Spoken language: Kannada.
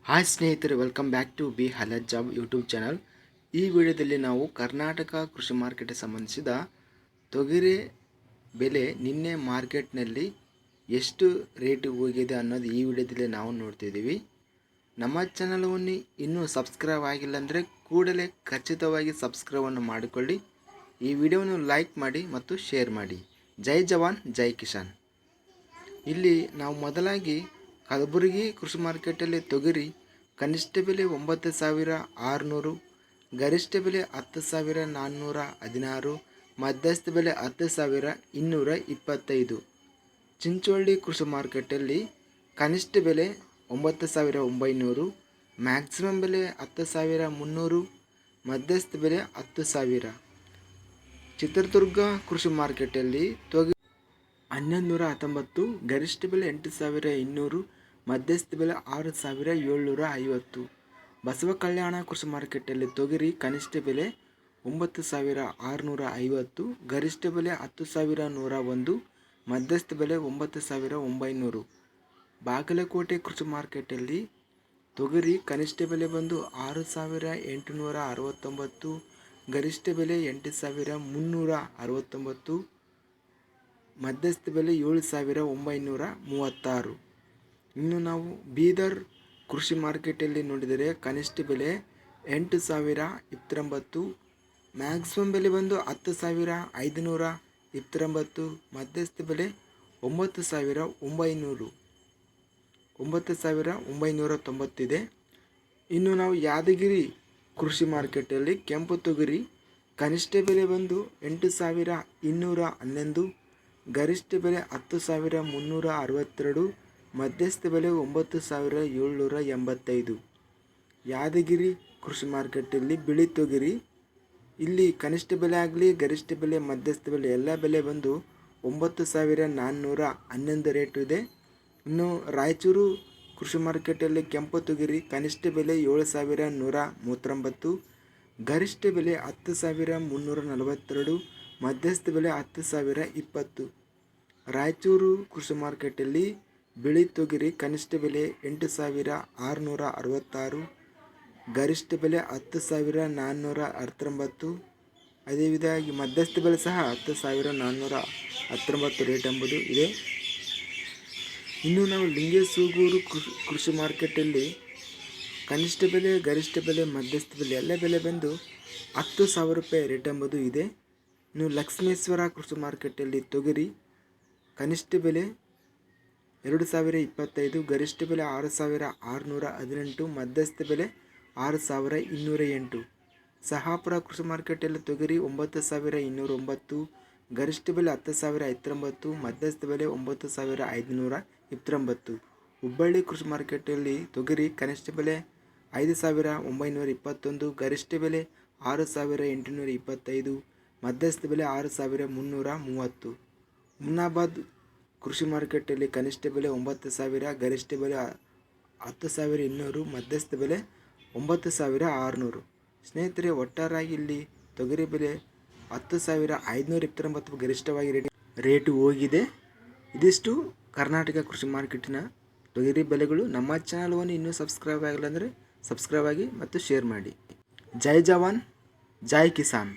ಹಾಯ್ ಸ್ನೇಹಿತರೆ, welcome back to B health job YouTube channel. ಈ ವಿಡಿಯೋದಲ್ಲಿ ನಾವು ಕರ್ನಾಟಕ ಕೃಷಿ ಮಾರ್ಕೆಟ್ಗೆ ಸಂಬಂಧಿಸಿದ ತೊಗರಿ ಬೆಲೆ ನಿನ್ನೆ ಮಾರ್ಕೆಟ್ನಲ್ಲಿ ಎಷ್ಟು ರೇಟ್ ಹೋಗಿದೆ ಅನ್ನೋದು ಈ ವಿಡಿಯೋದಲ್ಲಿ ನಾವು ನೋಡ್ತಿದ್ದೀವಿ. ನಮ್ಮ ಚಾನಲನ್ನು ಇನ್ನೂ ಸಬ್ಸ್ಕ್ರೈಬ್ ಆಗಿಲ್ಲ ಅಂದರೆ ಕೂಡಲೇ ಖಚಿತವಾಗಿ ಸಬ್ಸ್ಕ್ರೈಬನ್ನು ಮಾಡಿಕೊಳ್ಳಿ. ಈ ವಿಡಿಯೋವನ್ನು ಲೈಕ್ ಮಾಡಿ ಮತ್ತು ಶೇರ್ ಮಾಡಿ. ಜೈ ಜವಾನ್ ಜೈ ಕಿಸಾನ್. ಇಲ್ಲಿ ನಾವು ಮೊದಲಾಗಿ ಕಲಬುರಗಿ ಕೃಷಿ ಮಾರ್ಕೆಟಲ್ಲಿ ತೊಗರಿ ಕನಿಷ್ಠ ಬೆಲೆ 9,600, ಗರಿಷ್ಠ ಬೆಲೆ 10,416, ಮಧ್ಯಸ್ಥ ಬೆಲೆ 10,225. ಚಿಂಚೋಳಿ ಕೃಷಿ ಮಾರ್ಕೆಟಲ್ಲಿ ಕನಿಷ್ಠ ಬೆಲೆ 9,900, ಮ್ಯಾಕ್ಸಿಮಮ್ ಬೆಲೆ 10,300, ಮಧ್ಯಸ್ಥ ಬೆಲೆ 10,000. ಚಿತ್ರದುರ್ಗ ಕೃಷಿ ಮಾರ್ಕೆಟಲ್ಲಿ ತೊಗರಿ 1,119, ಗರಿಷ್ಠ ಬೆಲೆ 8,200, ಮಧ್ಯಸ್ಥ ಬೆಲೆ 6,750. ಬಸವ ಕಲ್ಯಾಣ ಕೃಷಿ ಮಾರ್ಕೆಟಲ್ಲಿ ತೊಗರಿ ಕನಿಷ್ಠ ಬೆಲೆ 9,650, ಗರಿಷ್ಠ ಬೆಲೆ 10,101, ಮಧ್ಯಸ್ಥ ಬೆಲೆ 9,900. ಬಾಗಲಕೋಟೆ ಕೃಷಿ ಮಾರ್ಕೆಟಲ್ಲಿ ತೊಗರಿ ಕನಿಷ್ಠ ಬೆಲೆ ಬಂದು 6,869, ಗರಿಷ್ಠ ಬೆಲೆ 8,369, ಮಧ್ಯಸ್ಥ ಬೆಲೆ 7,936. ಇನ್ನು ನಾವು ಬೀದರ್ ಕೃಷಿ ಮಾರ್ಕೆಟಲ್ಲಿ ನೋಡಿದರೆ ಕನಿಷ್ಠ ಬೆಲೆ 8,029, ಮ್ಯಾಕ್ಸಿಮಮ್ ಬೆಲೆ ಬಂದು 10,529, ಮಧ್ಯಸ್ಥ ಬೆಲೆ 9,990 ಇದೆ. ಇನ್ನು ನಾವು ಯಾದಗಿರಿ ಕೃಷಿ ಮಾರ್ಕೆಟಲ್ಲಿ ಕೆಂಪು ತೊಗರಿ ಕನಿಷ್ಠ ಬೆಲೆ ಬಂದು 8,211, ಗರಿಷ್ಠ ಬೆಲೆ 10,362, ಮಧ್ಯಸ್ಥ ಬೆಲೆ 9,785. ಯಾದಗಿರಿ ಕೃಷಿ ಮಾರ್ಕೆಟಲ್ಲಿ ಬಿಳಿ ತೊಗರಿ ಇಲ್ಲಿ ಕನಿಷ್ಠ ಬೆಲೆ ಆಗಲಿ ಗರಿಷ್ಠ ಬೆಲೆ ಮಧ್ಯಸ್ಥ ಬೆಲೆ ಎಲ್ಲ ಬೆಲೆ ಬಂದು 9,411 ರೇಟು ಇದೆ. ಇನ್ನು ರಾಯಚೂರು ಕೃಷಿ ಮಾರ್ಕೆಟಲ್ಲಿ ಕೆಂಪು ತೊಗರಿ ಕನಿಷ್ಠ ಬೆಲೆ 7,139, ಗರಿಷ್ಠ ಬೆಲೆ 10,342, ಮಧ್ಯಸ್ಥ ಬೆಲೆ 10,020. ರಾಯಚೂರು ಕೃಷಿ ಮಾರ್ಕೆಟಲ್ಲಿ ಬಿಳಿ ತೊಗರಿ ಕನಿಷ್ಠ ಬೆಲೆ 8,666, ಗರಿಷ್ಠ ಬೆಲೆ 10,419. ಅದೇ ವಿಧವಾಗಿ ಮಧ್ಯಸ್ಥ ಬೆಲೆ ಸಹ 10,419 ರೇಟ್ ಎಂಬುದು ಇದೆ. ಇನ್ನು ನಾವು ಲಿಂಗೇಸೂಗೂರು ಕೃಷಿ ಮಾರ್ಕೆಟಲ್ಲಿ ಕನಿಷ್ಠ ಬೆಲೆ ಗರಿಷ್ಠ ಬೆಲೆ ಮಧ್ಯಸ್ಥ ಬೆಲೆ ಎಲ್ಲ ಬೆಲೆ ಬಂದು 10,000 ರೂಪಾಯಿ ರೇಟ್ ಎಂಬುದು ಇದೆ. ಇನ್ನು ಲಕ್ಷ್ಮೇಶ್ವರ ಕೃಷಿ ಮಾರ್ಕೆಟಲ್ಲಿ ತೊಗರಿ ಕನಿಷ್ಠ ಬೆಲೆ 2,025, ಗರಿಷ್ಠ ಬೆಲೆ 6,618, ಮಧ್ಯಸ್ಥ ಬೆಲೆ 6,208. ಸಹಾಪುರ ಕೃಷಿ ಮಾರ್ಕೆಟಲ್ಲಿ ತೊಗರಿ 9,209, ಗರಿಷ್ಠ ಬೆಲೆ 10,019, ಮಧ್ಯಸ್ಥ ಬೆಲೆ 9,529. ಹುಬ್ಬಳ್ಳಿ ಕೃಷಿ ಮಾರ್ಕೆಟಲ್ಲಿ ತೊಗರಿ ಕನಿಷ್ಠ ಬೆಲೆ 5,921, ಗರಿಷ್ಠ ಬೆಲೆ 6,825, ಮಧ್ಯಸ್ಥ ಬೆಲೆ 6,330. ಹುಮ್ನಾಬಾದ್ ಕೃಷಿ ಮಾರ್ಕೆಟಲ್ಲಿ ಕನಿಷ್ಠ ಬೆಲೆ 9,000, ಗರಿಷ್ಠ ಬೆಲೆ 10,200, ಮಧ್ಯಸ್ಥ ಬೆಲೆ 9,600. ಸ್ನೇಹಿತರೆ, ಒಟ್ಟಾರೆಯಾಗಿ ಇಲ್ಲಿ ತೊಗರಿ ಬೆಲೆ 10,529 ಗರಿಷ್ಠವಾಗಿ ರೇಟು ಹೋಗಿದೆ. ಇದಿಷ್ಟು ಕರ್ನಾಟಕ ಕೃಷಿ ಮಾರ್ಕೆಟಿನ ತೊಗರಿ ಬೆಲೆಗಳು. ನಮ್ಮ ಚಾನಲನ್ನು ಇನ್ನೂ ಸಬ್ಸ್ಕ್ರೈಬ್ ಆಗಿಲ್ಲ ಅಂದರೆ ಸಬ್ಸ್ಕ್ರೈಬ್ ಆಗಿ ಮತ್ತು ಶೇರ್ ಮಾಡಿ. ಜೈ ಜವಾನ್ ಜೈ ಕಿಸಾನ್.